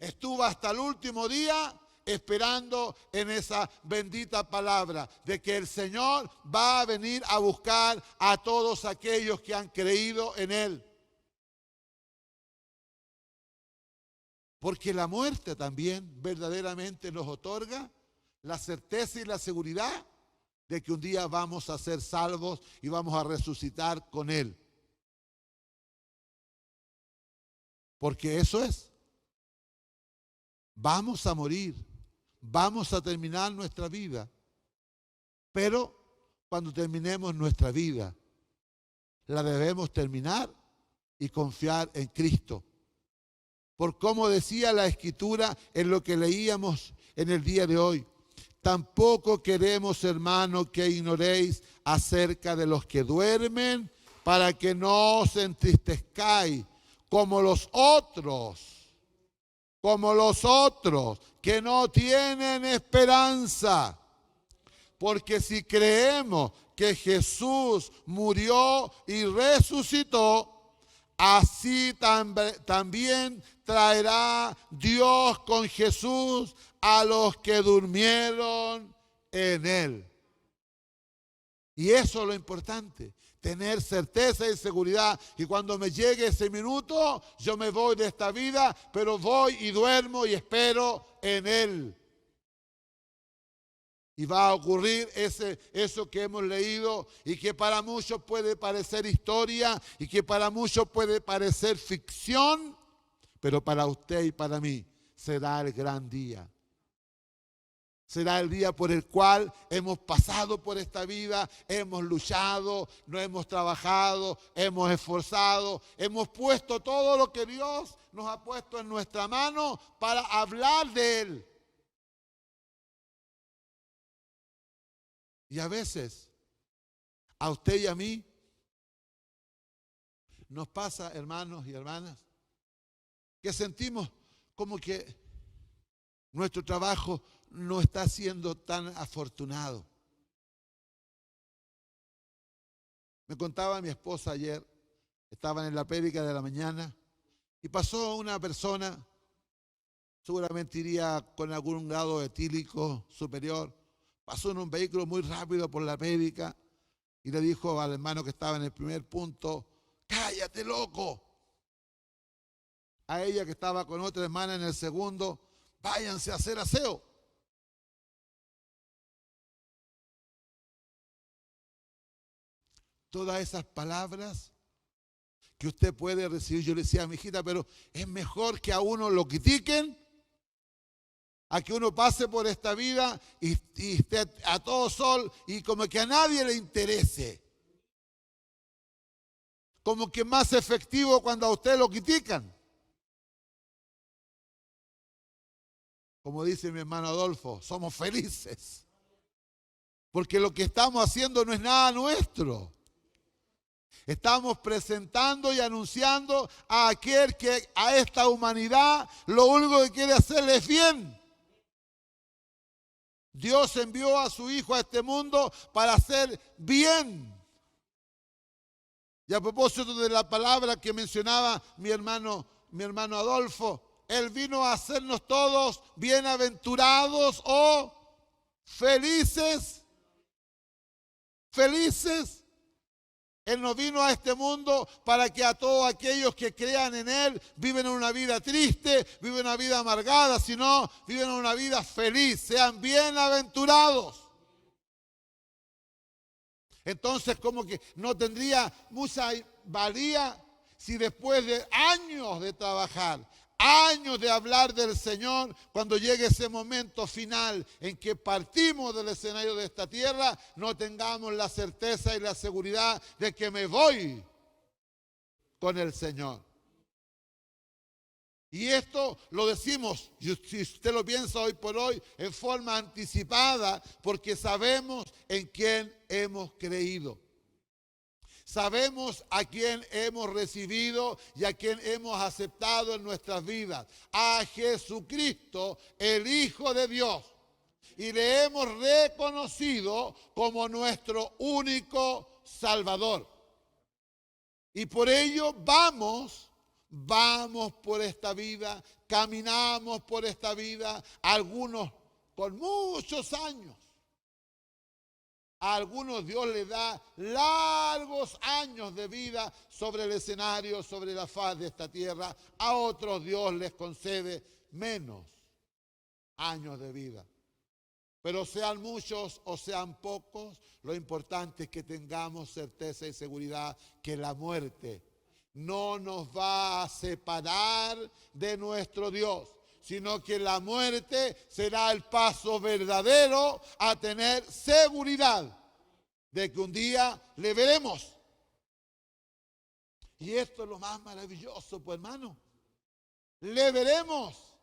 estuvo hasta el último día esperando en esa bendita palabra de que el Señor va a venir a buscar a todos aquellos que han creído en Él. Porque la muerte también verdaderamente nos otorga la certeza y la seguridad de que un día vamos a ser salvos y vamos a resucitar con Él. Porque eso es. Vamos a morir. Vamos a terminar nuestra vida, pero cuando terminemos nuestra vida, la debemos terminar y confiar en Cristo. Por como decía la Escritura en lo que leíamos en el día de hoy, tampoco queremos, hermanos, que ignoréis acerca de los que duermen, para que no os entristezcáis como los otros que no tienen esperanza. Porque si creemos que Jesús murió y resucitó, así también traerá Dios con Jesús a los que durmieron en Él. Y eso es lo importante. Tener certeza y seguridad. Y cuando me llegue ese minuto, yo me voy de esta vida, pero voy y duermo y espero en Él. Y va a ocurrir eso que hemos leído y que para muchos puede parecer historia y que para muchos puede parecer ficción, pero para usted y para mí será el gran día. Será el día por el cual hemos pasado por esta vida, hemos luchado, no hemos trabajado, hemos esforzado, hemos puesto todo lo que Dios nos ha puesto en nuestra mano para hablar de Él. Y a veces, a usted y a mí, nos pasa, hermanos y hermanas, que sentimos como que nuestro trabajo no está siendo tan afortunado. Me contaba mi esposa ayer, estaban en la prédica de la mañana, y pasó una persona, seguramente iría con algún grado etílico superior, pasó en un vehículo muy rápido por la prédica y le dijo al hermano que estaba en el primer punto, cállate loco. A ella que estaba con otra hermana en el segundo, váyanse a hacer aseo. Todas esas palabras que usted puede recibir. Yo le decía a mi hijita, pero es mejor que a uno lo critiquen, a que uno pase por esta vida y esté a todo sol y como que a nadie le interese. Como que es más efectivo cuando a usted lo critican. Como dice mi hermano Adolfo, somos felices. Porque lo que estamos haciendo no es nada nuestro. Estamos presentando y anunciando a aquel que a esta humanidad lo único que quiere hacerle es bien. Dios envió a su Hijo a este mundo para hacer bien. Y a propósito de la palabra que mencionaba mi hermano Adolfo, Él vino a hacernos todos bienaventurados o felices. Felices. Él no vino a este mundo para que a todos aquellos que crean en Él viven una vida triste, viven una vida amargada, sino viven una vida feliz, sean bienaventurados. Entonces, como que no tendría mucha valía si después de años de trabajar, años de hablar del Señor, cuando llegue ese momento final en que partimos del escenario de esta tierra, no tengamos la certeza y la seguridad de que me voy con el Señor. Y esto lo decimos, si usted lo piensa hoy por hoy, en forma anticipada, porque sabemos en quién hemos creído. Sabemos a quién hemos recibido y a quién hemos aceptado en nuestras vidas. A Jesucristo, el Hijo de Dios. Y le hemos reconocido como nuestro único Salvador. Y por ello vamos por esta vida, caminamos por esta vida, algunos con muchos años. A algunos Dios les da largos años de vida sobre el escenario, sobre la faz de esta tierra. A otros Dios les concede menos años de vida. Pero sean muchos o sean pocos, lo importante es que tengamos certeza y seguridad que la muerte no nos va a separar de nuestro Dios, sino que la muerte será el paso verdadero a tener seguridad de que un día le veremos. Y esto es lo más maravilloso, pues hermano. Le veremos.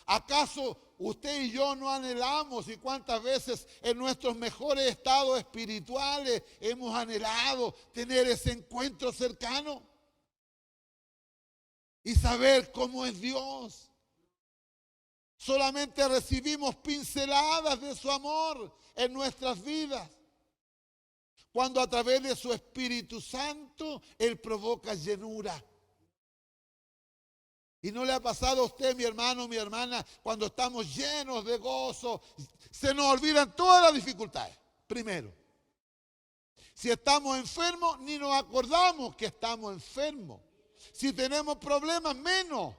¿Acaso usted y yo no anhelamos y cuántas veces en nuestros mejores estados espirituales hemos anhelado tener ese encuentro cercano? Y saber cómo es Dios. Solamente recibimos pinceladas de su amor en nuestras vidas. Cuando a través de su Espíritu Santo Él provoca llenura. ¿Y no le ha pasado a usted, mi hermano, mi hermana, cuando estamos llenos de gozo, se nos olvidan todas las dificultades? Primero, si estamos enfermos, ni nos acordamos que estamos enfermos. Si tenemos problemas, menos.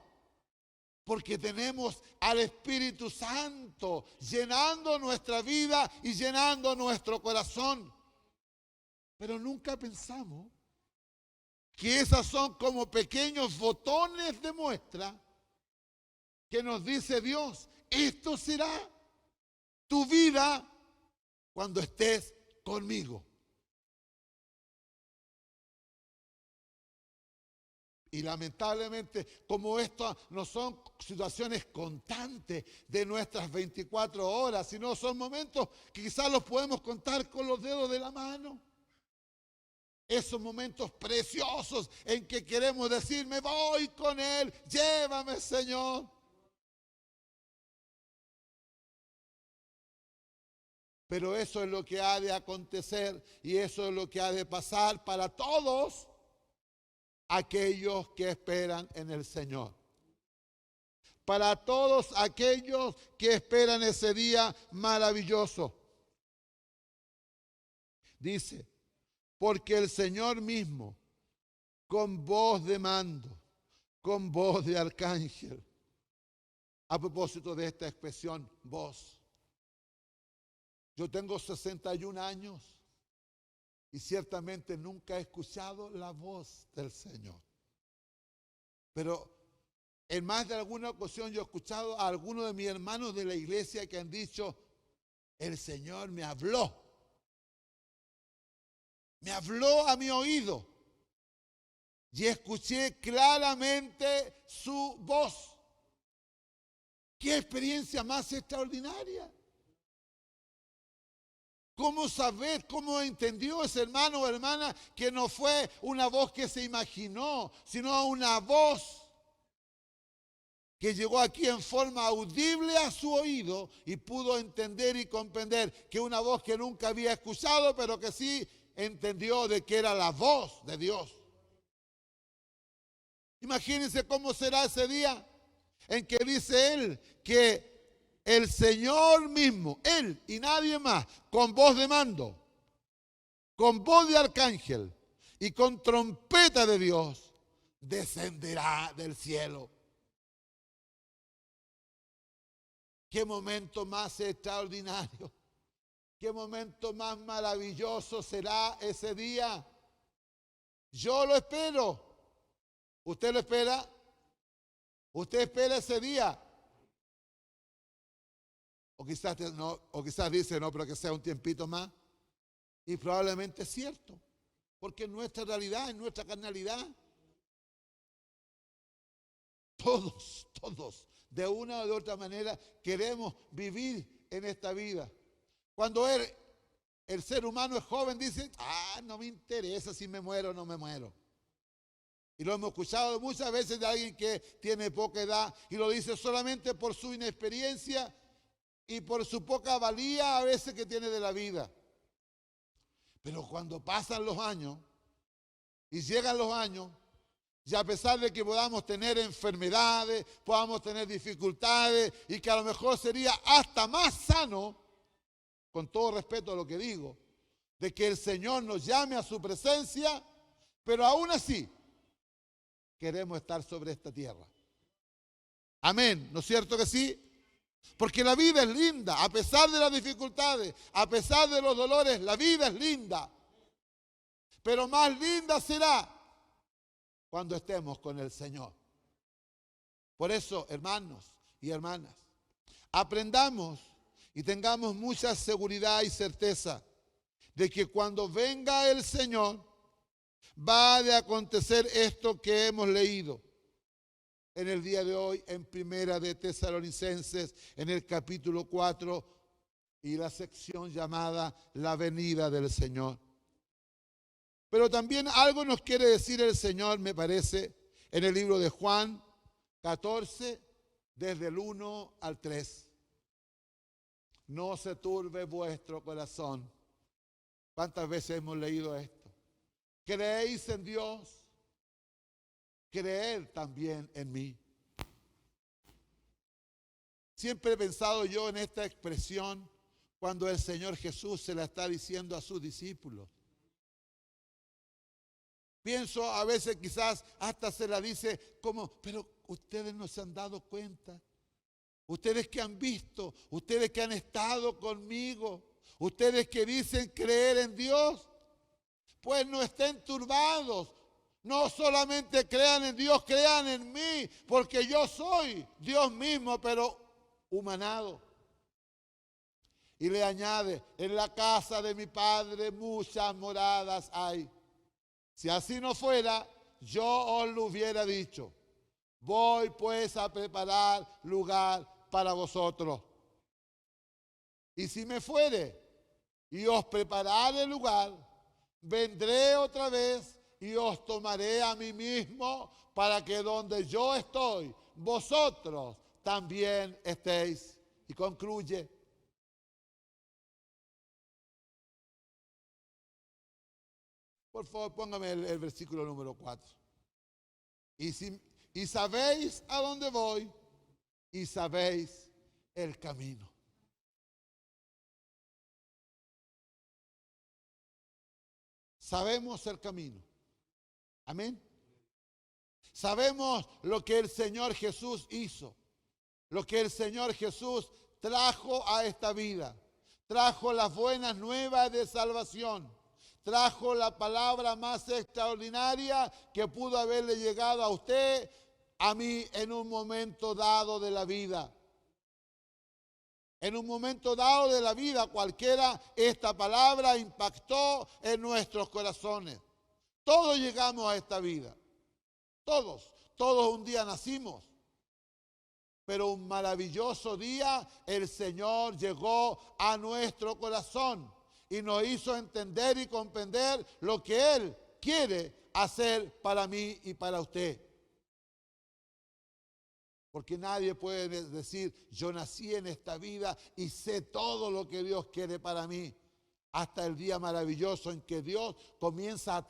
Porque tenemos al Espíritu Santo llenando nuestra vida y llenando nuestro corazón. Pero nunca pensamos que esas son como pequeños botones de muestra que nos dice Dios, esto será tu vida cuando estés conmigo. Y lamentablemente, como esto no son situaciones constantes de nuestras 24 horas, sino son momentos que quizás los podemos contar con los dedos de la mano. Esos momentos preciosos en que queremos decir, me voy con Él, llévame, Señor. Pero eso es lo que ha de acontecer y eso es lo que ha de pasar para todos aquellos que esperan en el Señor. Para todos aquellos que esperan ese día maravilloso. Dice, porque el Señor mismo, con voz de mando, con voz de arcángel, A propósito de esta expresión, voz. Yo tengo 61 años y ciertamente nunca he escuchado la voz del Señor. Pero en más de alguna ocasión yo he escuchado a algunos de mis hermanos de la iglesia que han dicho, el Señor me habló a mi oído y escuché claramente su voz. ¡Qué experiencia más extraordinaria! ¿Cómo saber, cómo entendió ese hermano o hermana que no fue una voz que se imaginó, sino una voz que llegó aquí en forma audible a su oído y pudo entender y comprender que una voz que nunca había escuchado, pero que sí entendió de que era la voz de Dios? Imagínense cómo será ese día en que dice él que el Señor mismo, él y nadie más, con voz de mando, con voz de arcángel y con trompeta de Dios, descenderá del cielo. Qué momento más extraordinario, qué momento más maravilloso será ese día. Yo lo espero. ¿Usted lo espera? ¿Usted espera ese día? O quizás dice, no, pero que sea un tiempito más. Y probablemente es cierto, porque en nuestra realidad, en nuestra carnalidad, todos, de una o de otra manera, queremos vivir en esta vida. Cuando el ser humano es joven, dice, no me interesa si me muero o no me muero. Y lo hemos escuchado muchas veces de alguien que tiene poca edad y lo dice solamente por su inexperiencia y por su poca valía a veces que tiene de la vida. Pero cuando pasan los años y llegan los años, y a pesar de que podamos tener enfermedades, podamos tener dificultades y que a lo mejor sería hasta más sano, con todo respeto a lo que digo, de que el Señor nos llame a su presencia, pero aún así queremos estar sobre esta tierra. Amén, ¿no es cierto que sí? Porque la vida es linda, a pesar de las dificultades, a pesar de los dolores, la vida es linda. Pero más linda será cuando estemos con el Señor. Por eso, hermanos y hermanas, aprendamos y tengamos mucha seguridad y certeza de que cuando venga el Señor, va a acontecer esto que hemos leído en el día de hoy en Primera de Tesalonicenses, en el capítulo 4 y la sección llamada La venida del Señor. Pero también algo nos quiere decir el Señor, me parece, en el libro de Juan 14, desde el 1 al 3. No se turbe vuestro corazón. ¿Cuántas veces hemos leído esto? Creéis en Dios, creed también en mí. Siempre he pensado yo en esta expresión cuando el Señor Jesús se la está diciendo a sus discípulos. Pienso a veces quizás hasta se la dice como, pero ustedes no se han dado cuenta. Ustedes que han visto, ustedes que han estado conmigo, ustedes que dicen creer en Dios, pues no estén turbados. No solamente crean en Dios, crean en mí, porque yo soy Dios mismo, pero humanado. Y le añade, en la casa de mi Padre muchas moradas hay. Si así no fuera, yo os lo hubiera dicho. Voy pues a preparar lugar para vosotros. Y si me fuere y os prepararé lugar, vendré otra vez y os tomaré a mí mismo para que donde yo estoy, vosotros también estéis. Y concluye. Por favor, póngame el versículo número 4. Y sabéis a dónde voy y sabéis el camino. Sabemos el camino. Amén. Sabemos lo que el Señor Jesús hizo. lo que el Señor Jesús trajo a esta vida. Trajo las buenas nuevas de salvación. Trajo la palabra más extraordinaria que pudo haberle llegado a usted, a mí, en un momento dado de la vida. En un momento dado de la vida cualquiera, esta palabra impactó en nuestros corazones. Todos llegamos a esta vida. Todos un día nacimos. Pero un maravilloso día el Señor llegó a nuestro corazón y nos hizo entender y comprender lo que Él quiere hacer para mí y para usted. Porque nadie puede decir, yo nací en esta vida y sé todo lo que Dios quiere para mí. Hasta el día maravilloso en que Dios comienza a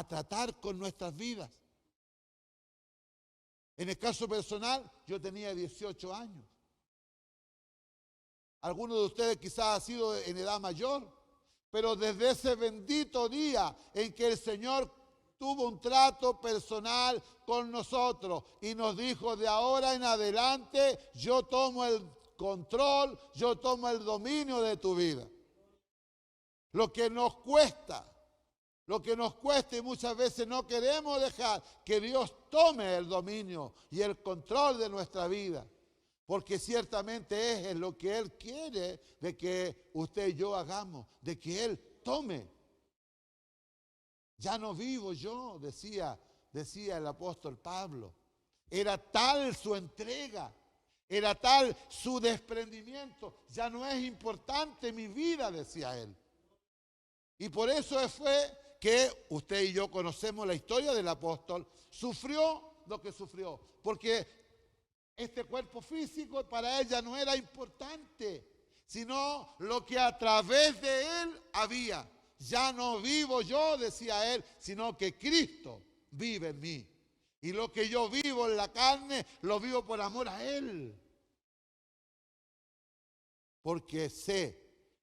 tratar con nuestras vidas. En el caso personal, yo tenía 18 años. Algunos de ustedes quizás han sido en edad mayor, pero desde ese bendito día en que el Señor tuvo un trato personal con nosotros y nos dijo, de ahora en adelante yo tomo el control, yo tomo el dominio de tu vida. Lo que nos cuesta y muchas veces no queremos dejar que Dios tome el dominio y el control de nuestra vida, porque ciertamente es lo que Él quiere de que usted y yo hagamos, de que Él tome. Ya no vivo yo, decía el apóstol Pablo. Era tal su entrega, era tal su desprendimiento. Ya no es importante mi vida, decía él. Y por eso fue que usted y yo conocemos la historia del apóstol. Sufrió lo que sufrió, porque este cuerpo físico para él ya no era importante, sino lo que a través de él había. Ya no vivo yo, decía él, sino que Cristo vive en mí. Y lo que yo vivo en la carne, lo vivo por amor a Él. Porque sé,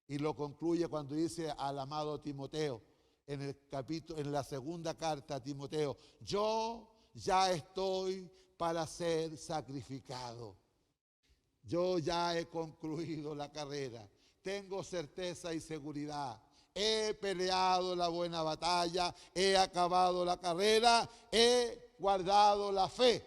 y lo concluye cuando dice al amado Timoteo, en la segunda carta a Timoteo, yo ya estoy para ser sacrificado. Yo ya he concluido la carrera. Tengo certeza y seguridad. He peleado la buena batalla, he acabado la carrera, he guardado la fe.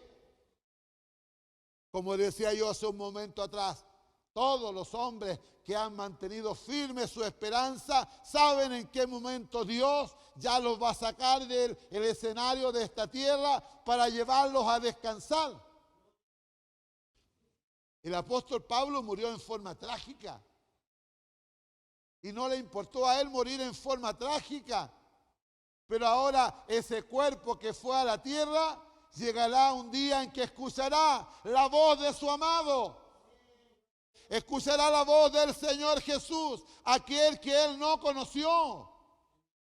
Como decía yo hace un momento atrás, todos los hombres que han mantenido firme su esperanza saben en qué momento Dios ya los va a sacar del escenario de esta tierra para llevarlos a descansar. El apóstol Pablo murió en forma trágica. Y no le importó a él morir en forma trágica. Pero ahora ese cuerpo que fue a la tierra, llegará un día en que escuchará la voz de su amado. Escuchará la voz del Señor Jesús, aquel que él no conoció.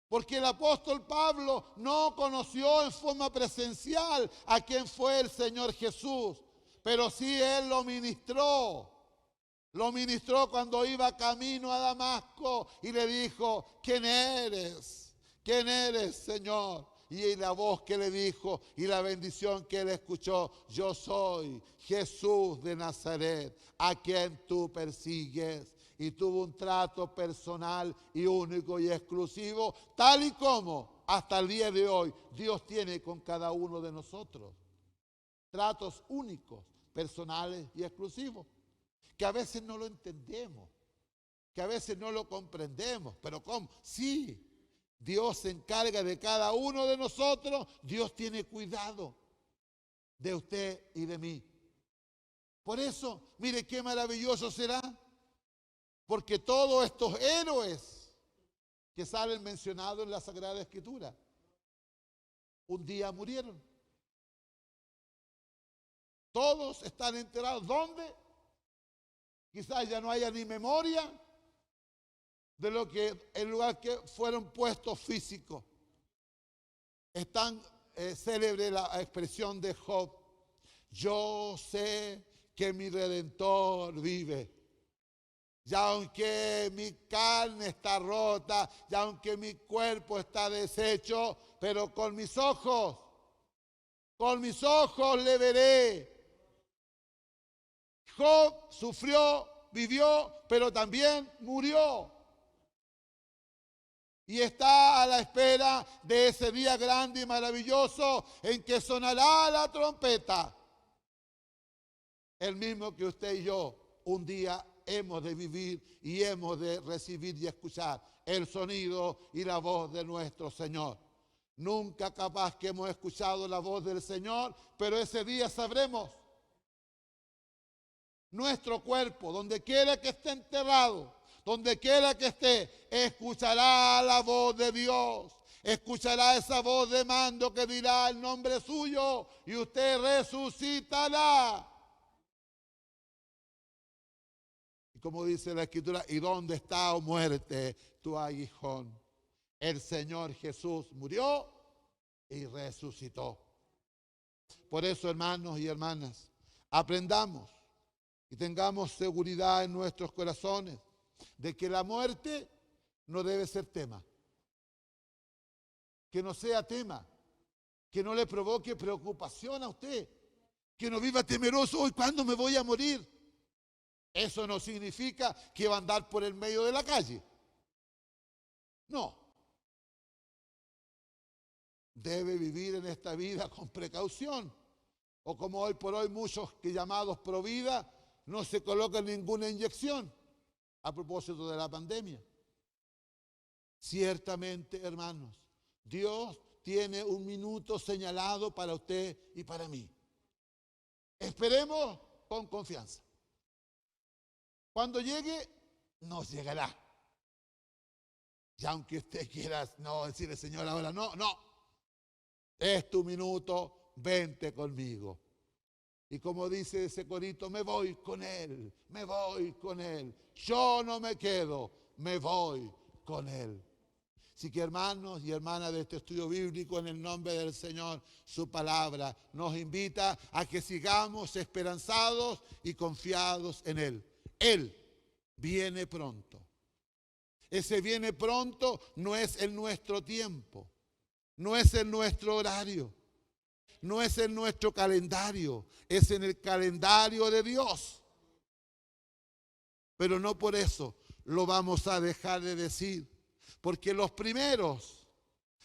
Porque el apóstol Pablo no conoció en forma presencial a quien fue el Señor Jesús. Pero sí él lo ministró. Lo ministró cuando iba camino a Damasco y le dijo, ¿quién eres? ¿Quién eres, Señor? Y la voz que le dijo y la bendición que él escuchó, yo soy Jesús de Nazaret, a quien tú persigues. Y tuvo un trato personal y único y exclusivo, tal y como hasta el día de hoy Dios tiene con cada uno de nosotros. Tratos únicos, personales y exclusivos. Que a veces no lo entendemos, que a veces no lo comprendemos, pero ¿cómo? Sí, Dios se encarga de cada uno de nosotros, Dios tiene cuidado de usted y de mí. Por eso, mire qué maravilloso será, porque todos estos héroes que salen mencionados en la Sagrada Escritura, un día murieron. Todos están enterados. ¿Dónde? Quizás ya no haya ni memoria de lo que el lugar que fueron puestos físicos. Es tan célebre la expresión de Job. Yo sé que mi Redentor vive. Ya aunque mi carne está rota, ya aunque mi cuerpo está deshecho, pero con mis ojos le veré. Job sufrió, vivió, pero también murió. Y está a la espera de ese día grande y maravilloso en que sonará la trompeta. El mismo que usted y yo un día hemos de vivir y hemos de recibir y escuchar el sonido y la voz de nuestro Señor. Nunca capaz que hemos escuchado la voz del Señor, pero ese día sabremos. Nuestro cuerpo, donde quiera que esté enterrado, donde quiera que esté, escuchará la voz de Dios. Escuchará esa voz de mando que dirá el nombre suyo y usted resucitará. Y como dice la Escritura, ¿y dónde está, oh muerte, tu aguijón? El Señor Jesús murió y resucitó. Por eso, hermanos y hermanas, aprendamos y tengamos seguridad en nuestros corazones de que la muerte no debe ser tema. Que no sea tema, que no le provoque preocupación a usted, que no viva temeroso, hoy ¿cuándo me voy a morir? Eso no significa que va a andar por el medio de la calle. No. Debe vivir en esta vida con precaución. O como hoy por hoy muchos que llamados pro vida no se colocan ninguna inyección a propósito de la pandemia. Ciertamente, hermanos, Dios tiene un minuto señalado para usted y para mí. Esperemos con confianza. Cuando llegue, nos llegará. Y aunque usted quiera no decirle, Señor, ahora no. Es tu minuto, vente conmigo. Y como dice ese corito, me voy con Él, me voy con Él. Yo no me quedo, me voy con Él. Así que hermanos y hermanas de este estudio bíblico, en el nombre del Señor, su palabra nos invita a que sigamos esperanzados y confiados en Él. Él viene pronto. Ese viene pronto no es en nuestro tiempo, no es en nuestro horario, no es en nuestro calendario, es en el calendario de Dios. Pero no por eso lo vamos a dejar de decir, porque los primeros,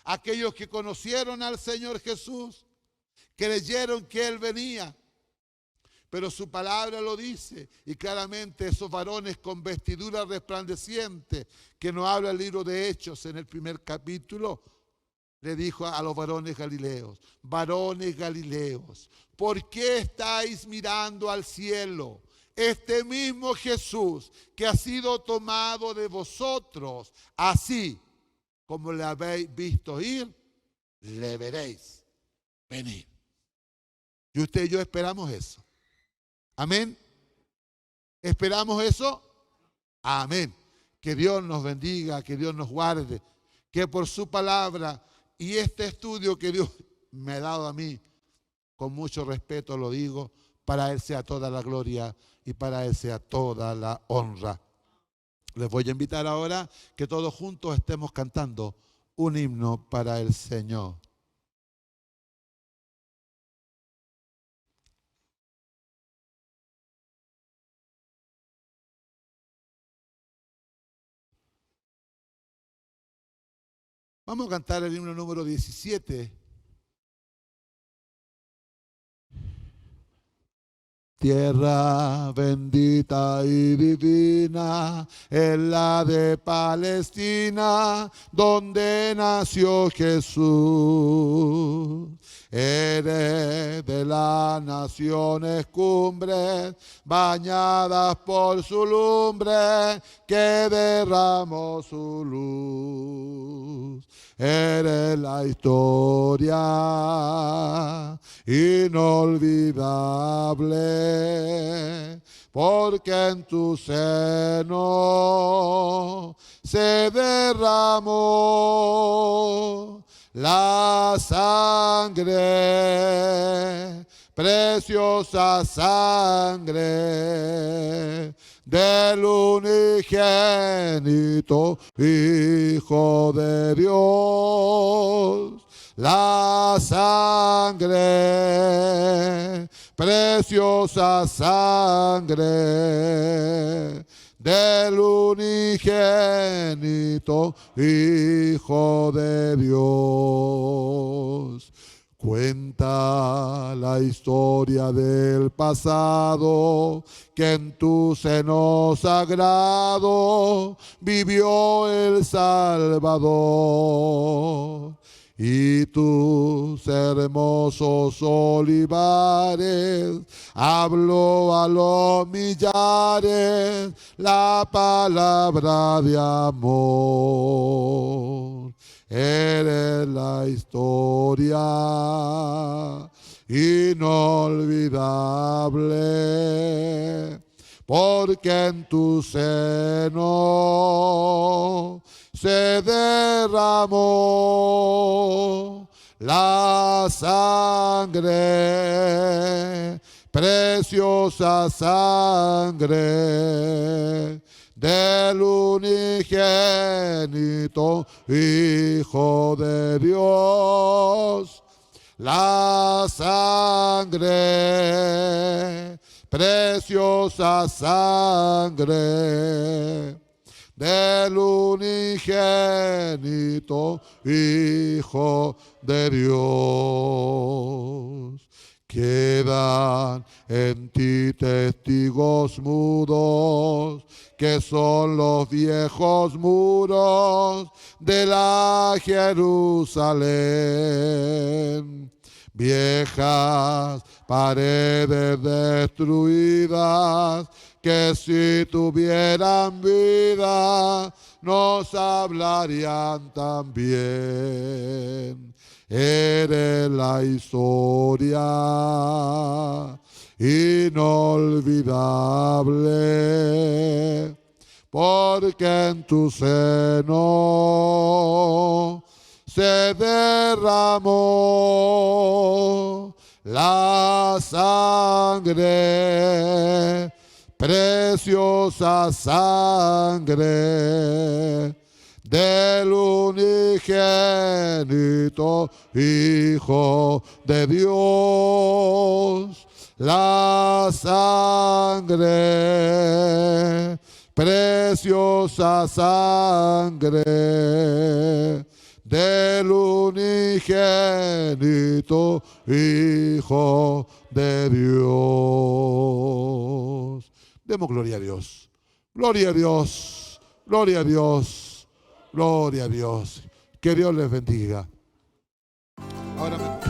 aquellos que conocieron al Señor Jesús, creyeron que Él venía. Pero su palabra lo dice, y claramente esos varones con vestidura resplandeciente, que nos habla el libro de Hechos en el primer capítulo, le dijo a los varones galileos, ¿por qué estáis mirando al cielo? Este mismo Jesús que ha sido tomado de vosotros, así como le habéis visto ir, le veréis venir. Y usted y yo esperamos eso. Amén. ¿Esperamos eso? Amén. Que Dios nos bendiga, que Dios nos guarde, que por su palabra y este estudio que Dios me ha dado a mí, con mucho respeto lo digo, para Él sea toda la gloria y para Él sea toda la honra. Les voy a invitar ahora que todos juntos estemos cantando un himno para el Señor. Vamos a cantar el himno número 17. Tierra bendita y divina es la de Palestina, donde nació Jesús. Eres de las naciones cumbres, bañadas por su lumbre, que derramó su luz. Eres la historia inolvidable, porque en tu seno se derramó la sangre, preciosa sangre del unigénito Hijo de Dios. La sangre preciosa sangre del unigénito Hijo de Dios. Cuenta la historia del pasado, que en tu seno sagrado vivió el Salvador. Y tus hermosos olivares habló a los millares la palabra de amor. Eres la historia inolvidable, porque en tu seno se derramó la sangre, preciosa sangre del unigénito Hijo de Dios. La sangre, preciosa sangre del unigénito Hijo de Dios. Quedan en ti testigos mudos, que son los viejos muros de la Jerusalén. Viejas paredes destruidas, que si tuvieran vida nos hablarían también. Eres la historia inolvidable, porque en tu seno se derramó la sangre, preciosa sangre del unigénito Hijo de Dios. La sangre, preciosa sangre del unigénito Hijo de Dios. Demos gloria a Dios. Gloria a Dios. Gloria a Dios. Gloria a Dios. Que Dios les bendiga. Ahora